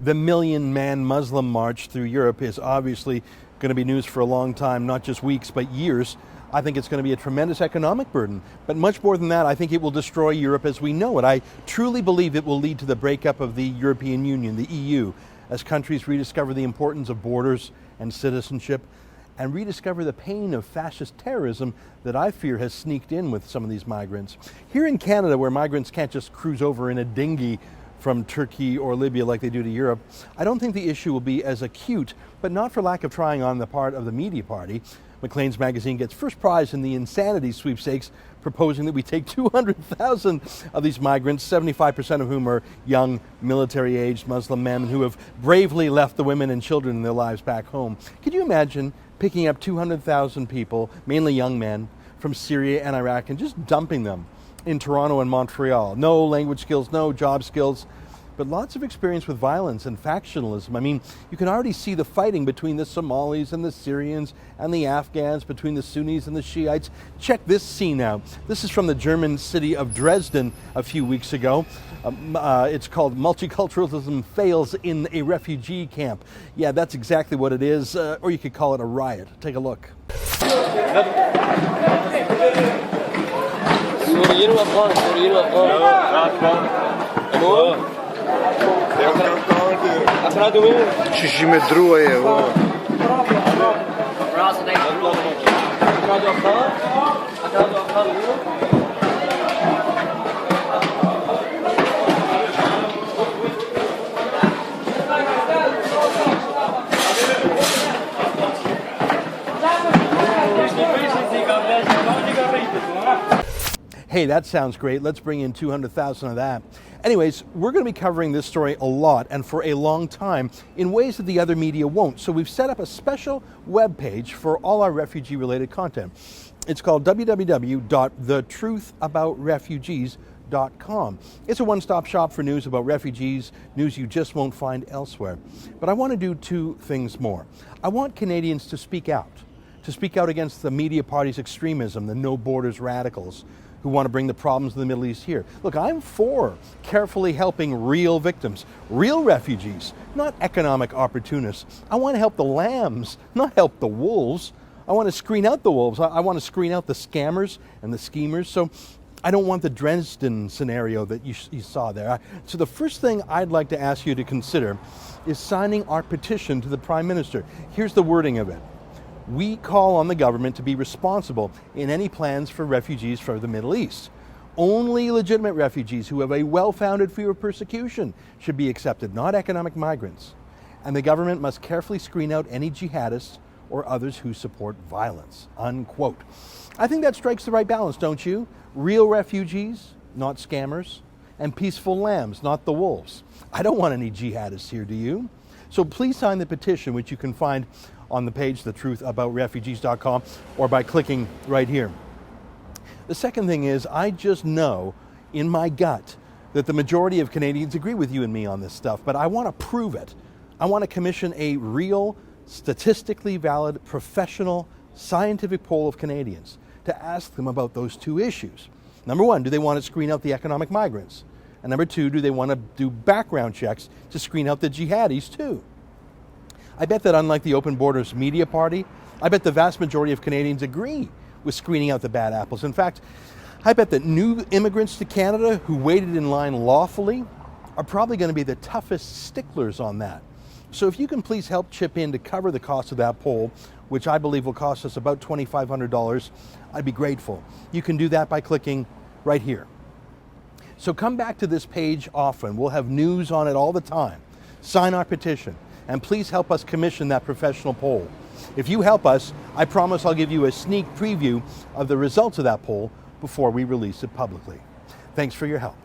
The million-man Muslim march through Europe is obviously going to be news for a long time, not just weeks, but years. I think it's going to be a tremendous economic burden. But much more than that, I think it will destroy Europe as we know it. I truly believe it will lead to the breakup of the European Union, the EU, as countries rediscover the importance of borders and citizenship and rediscover the pain of fascist terrorism that I fear has sneaked in with some of these migrants. Here in Canada, where migrants can't just cruise over in a dinghy from Turkey or Libya like they do to Europe, I don't think the issue will be as acute, but not for lack of trying on the part of the media party. Maclean's magazine gets first prize in the insanity sweepstakes, proposing that we take 200,000 of these migrants, 75% of whom are young, military-aged Muslim men who have bravely left the women and children in their lives back home. Could you imagine picking up 200,000 people, mainly young men, from Syria and Iraq and just dumping them in Toronto and Montreal? No language skills, no job skills, but lots of experience with violence and factionalism. I mean, you can already see the fighting between the Somalis and the Syrians and the Afghans, between the Sunnis and the Shiites. Check this scene out. This is from the German city of Dresden a few weeks ago. It's called Multiculturalism Fails in a Refugee Camp. Yeah, that's exactly what it is, or you could call it a riot. Take a look. Hey, that sounds great. Let's bring in 200,000 of that. Anyways, we're going to be covering this story a lot and for a long time in ways that the other media won't. So we've set up a special web page for all our refugee-related content. It's called www.thetruthaboutrefugees.com. It's a one-stop shop for news about refugees, news you just won't find elsewhere. But I want to do two things more. I want Canadians to speak out against the media party's extremism, the no borders radicals, who want to bring the problems of the Middle East here. Look, I'm for carefully helping real victims, real refugees, not economic opportunists. I want to help the lambs, not help the wolves. I want to screen out the wolves. I want to screen out the scammers and the schemers. So I don't want the Dresden scenario that you saw there. So the first thing I'd like to ask you to consider is signing our petition to the Prime Minister. Here's the wording of it. We call on the government to be responsible in any plans for refugees from the Middle East. Only legitimate refugees who have a well-founded fear of persecution should be accepted, not economic migrants. And the government must carefully screen out any jihadists or others who support violence, unquote. I think that strikes the right balance, don't you? Real refugees, not scammers, and peaceful lambs, not the wolves. I don't want any jihadists here, do you? So please sign the petition, which you can find on the page, thetruthaboutrefugees.com, or by clicking right here. The second thing is, I just know in my gut that the majority of Canadians agree with you and me on this stuff, but I want to prove it. I want to commission a real, statistically valid, professional, scientific poll of Canadians to ask them about those two issues. Number one, do they want to screen out the economic migrants? And number two, do they want to do background checks to screen out the jihadis too? I bet that unlike the Open Borders media party, I bet the vast majority of Canadians agree with screening out the bad apples. In fact, I bet that new immigrants to Canada who waited in line lawfully are probably going to be the toughest sticklers on that. So if you can please help chip in to cover the cost of that poll, which I believe will cost us about $2,500, I'd be grateful. You can do that by clicking right here. So come back to this page often. We'll have news on it all the time. Sign our petition. And please help us commission that professional poll. If you help us, I promise I'll give you a sneak preview of the results of that poll before we release it publicly. Thanks for your help.